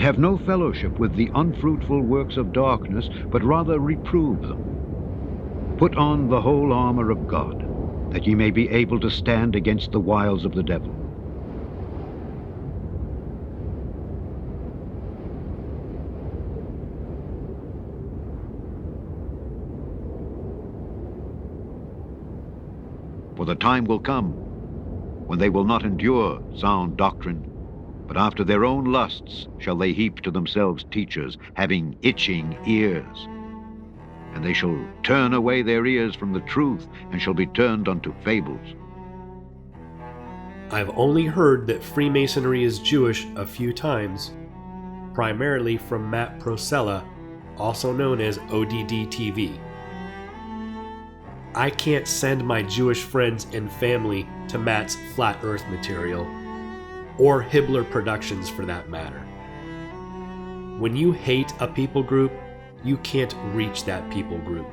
have no fellowship with the unfruitful works of darkness, but rather reprove them. Put on the whole armor of God, that ye may be able to stand against the wiles of the devil. For the time will come when they will not endure sound doctrine, but after their own lusts shall they heap to themselves teachers, having itching ears. And they shall turn away their ears from the truth, and shall be turned unto fables. I've only heard that Freemasonry is Jewish a few times, primarily from Matt Prosella, also known as ODD TV. I can't send my Jewish friends and family to Matt's Flat Earth material, or Hibbler Productions for that matter. When you hate a people group, you can't reach that people group.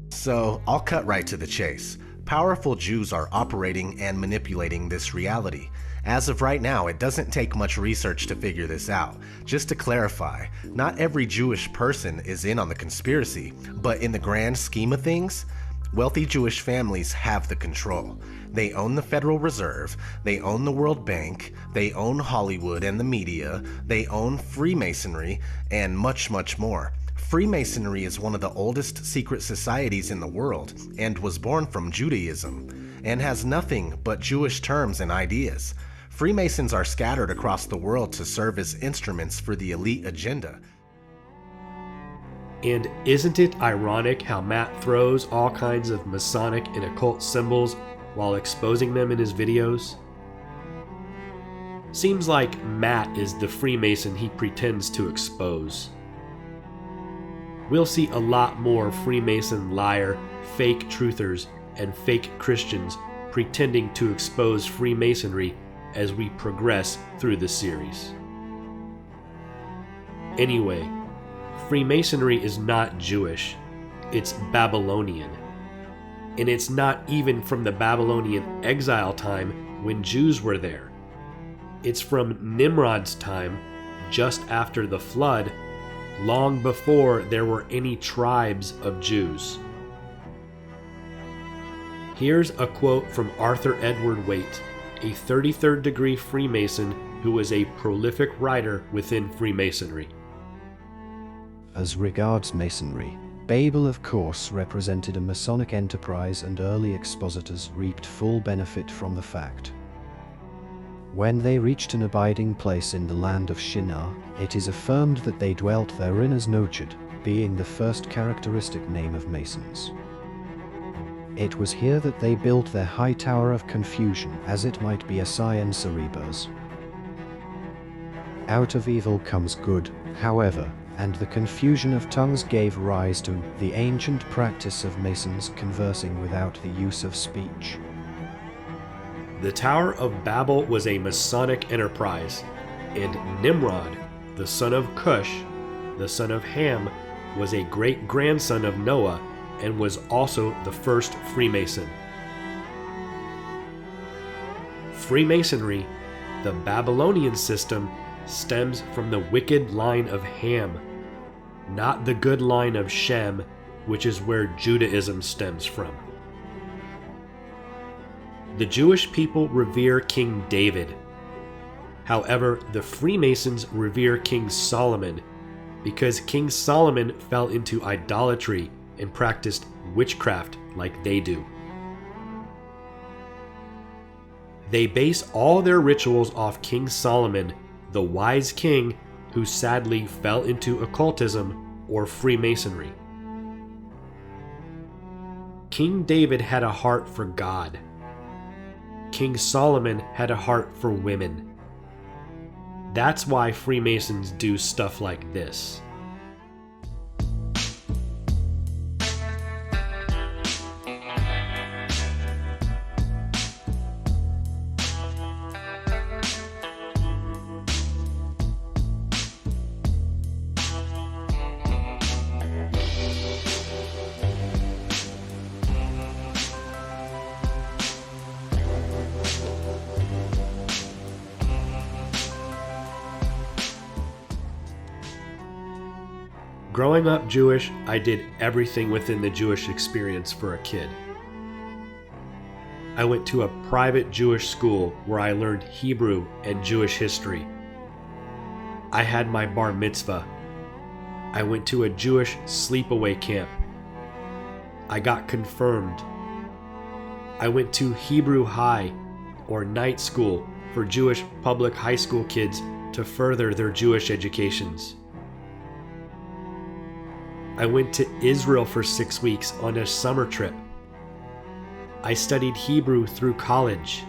So, I'll cut right to the chase. Powerful Jews are operating and manipulating this reality. As of right now, it doesn't take much research to figure this out. Just to clarify, not every Jewish person is in on the conspiracy, but in the grand scheme of things, wealthy Jewish families have the control. They own the Federal Reserve, they own the World Bank, they own Hollywood and the media, they own Freemasonry, and much, much more. Freemasonry is one of the oldest secret societies in the world, and was born from Judaism, and has nothing but Jewish terms and ideas. Freemasons are scattered across the world to serve as instruments for the elite agenda. And isn't it ironic how Matt throws all kinds of Masonic and occult symbols while exposing them in his videos? Seems like Matt is the Freemason he pretends to expose. We'll see a lot more Freemason liar, fake truthers, and fake Christians pretending to expose Freemasonry as we progress through the series. Anyway, Freemasonry is not Jewish, it's Babylonian. And it's not even from the Babylonian exile time when Jews were there. It's from Nimrod's time, just after the flood, long before there were any tribes of Jews. Here's a quote from Arthur Edward Waite, a 33rd degree Freemason who was a prolific writer within Freemasonry. As regards Masonry, Babel of course represented a Masonic enterprise, and early expositors reaped full benefit from the fact. When they reached an abiding place in the land of Shinar, it is affirmed that they dwelt therein as Nochid, being the first characteristic name of Masons. It was here that they built their high tower of confusion, as it might be a Sion Cerebers. Out of evil comes good, however, and the confusion of tongues gave rise to the ancient practice of Masons conversing without the use of speech. The Tower of Babel was a Masonic enterprise, and Nimrod, the son of Cush, the son of Ham, was a great-grandson of Noah and was also the first Freemason. Freemasonry, the Babylonian system, stems from the wicked line of Ham, not the good line of Shem, which is where Judaism stems from. The Jewish people revere King David. However, the Freemasons revere King Solomon because King Solomon fell into idolatry and practiced witchcraft like they do. They base all their rituals off King Solomon, the wise king who sadly fell into occultism or Freemasonry. King David had a heart for God. King Solomon had a heart for women. That's why Freemasons do stuff like this. Growing up Jewish, I did everything within the Jewish experience for a kid. I went to a private Jewish school where I learned Hebrew and Jewish history. I had my bar mitzvah. I went to a Jewish sleepaway camp. I got confirmed. I went to Hebrew High, or night school, for Jewish public high school kids to further their Jewish educations. I went to Israel for 6 weeks on a summer trip. I studied Hebrew through college.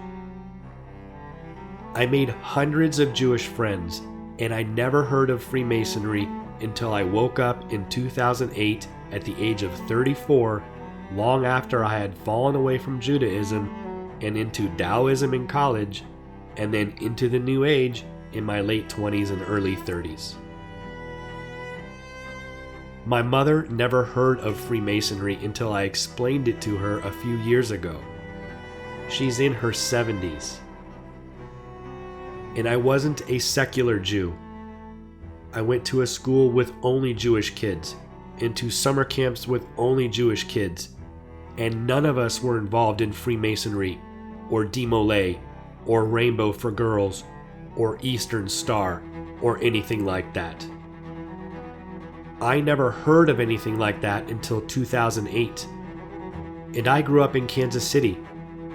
I made hundreds of Jewish friends, and I never heard of Freemasonry until I woke up in 2008 at the age of 34, long after I had fallen away from Judaism and into Taoism in college, and then into the New Age in my late 20s and early 30s. My mother never heard of Freemasonry until I explained it to her a few years ago. She's in her 70s. And I wasn't a secular Jew. I went to a school with only Jewish kids, into summer camps with only Jewish kids, and none of us were involved in Freemasonry, or Demolay, or Rainbow for Girls, or Eastern Star, or anything like that. I never heard of anything like that until 2008. And I grew up in Kansas City,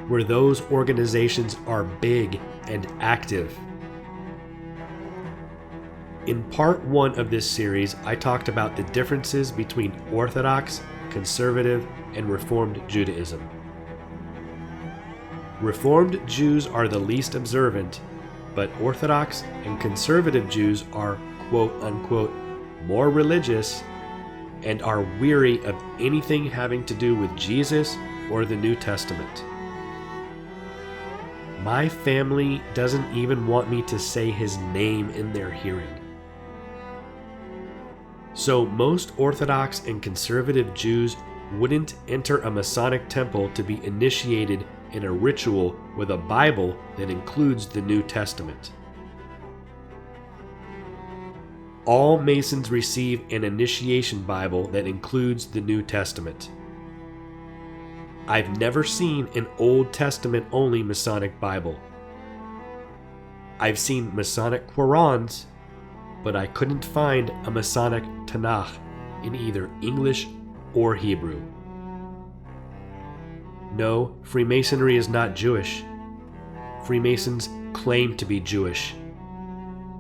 where those organizations are big and active. In part 1 of this series, I talked about the differences between Orthodox, Conservative, and Reformed Judaism. Reformed Jews are the least observant, but Orthodox and Conservative Jews are quote-unquote more religious and are weary of anything having to do with Jesus or the New Testament. My family doesn't even want me to say his name in their hearing. So most Orthodox and Conservative Jews wouldn't enter a Masonic temple to be initiated in a ritual with a Bible that includes the New Testament. All Masons receive an initiation Bible that includes the New Testament. I've never seen an Old Testament only Masonic Bible. I've seen Masonic Qurans, but I couldn't find a Masonic Tanakh in either English or Hebrew. No, Freemasonry is not Jewish. Freemasons claim to be Jewish.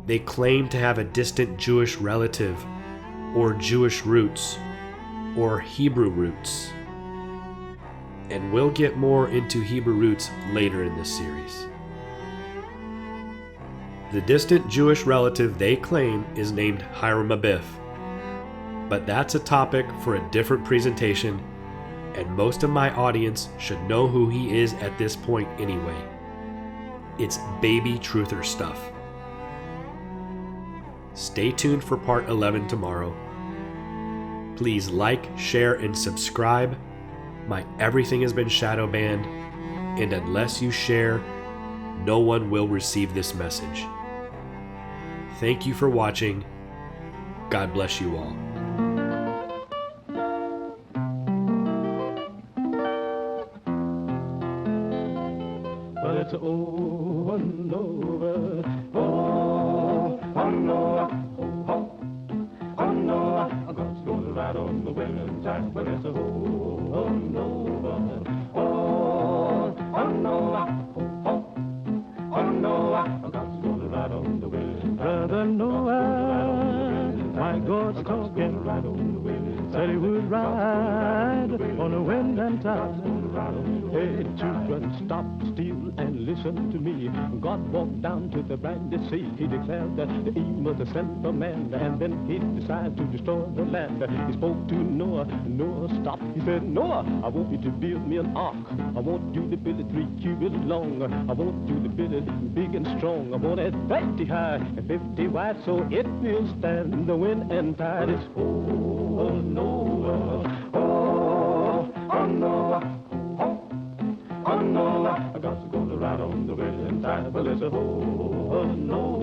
They claim to have a distant Jewish relative, or Jewish roots, or Hebrew roots. And we'll get more into Hebrew roots later in this series. The distant Jewish relative they claim is named Hiram Abiff, but that's a topic for a different presentation, and most of my audience should know who he is at this point anyway. It's baby truther stuff. Stay tuned for part 11 tomorrow. Please like, share, and subscribe. My everything has been shadow banned, and unless you share, no one will receive this message. Thank you for watching. God bless you all. Well, it's over and over. Oh, no, oh, no, God's gonna ride on the winning side, but it's over and over. Oh, no, oh, no, God's gonna ride on the winning side. Brother Noah, my God's talking, ride on the winning side. Said he would ride on the wind and tide. Hey, children, stop still and listen to me. God walked down to the brandy sea. He declared that the Eve was the son of man, and then he decided to destroy the land. He spoke to Noah. Noah stopped. He said, Noah, I want you to build me an ark. I want you to build it 3 cubits long. I want you to build it big and strong. I want it 50 high and 50 wide, so it will stand the wind and tide. It's oh, Noah, oh, Noah. Oh, no, God's gonna ride on the winning tide. Well, it's a oh, no,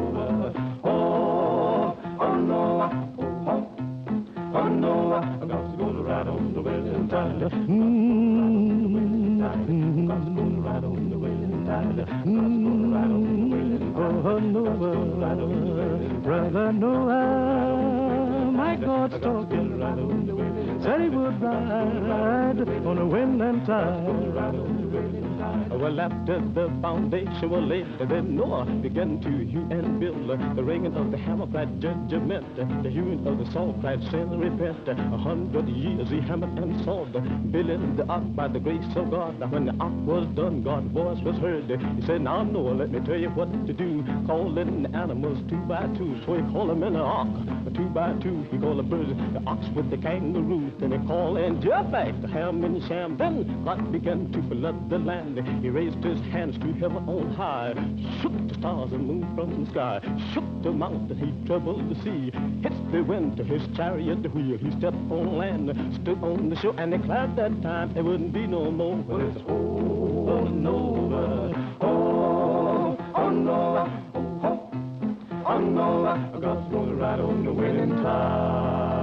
oh, no, oh, God's gonna ride on the wailing tide. God's gonna ride on the wailing tide. Oh, Noah, brother Noah, my God's talking. Said he would ride on the wind and tide. Well, after the foundation was laid, then Noah began to hew and build. The ringing of the hammer cried judgment, the hewing of the saw cried sin and repent. 100 years he hammered and sawed, building the ark by the grace of God. When the ark was done, God's voice was heard. He said, now Noah, let me tell you what to do. Calling the animals 2 by 2, so he called them in the ark. 2 by 2, he called the birds, the ox with the kangaroo. Then he called and Japheth, the ham and Sham. Then God began to flood the land. He raised his hands to heaven on high, shook the stars and moon from the sky, shook the mountain, he troubled the sea, hit the wind to his chariot the wheel. He stepped on land, stood on the shore, and declared that time there wouldn't be no more. But it's over and over, oh Noah, oh Noah, God's gonna ride on the winning tide.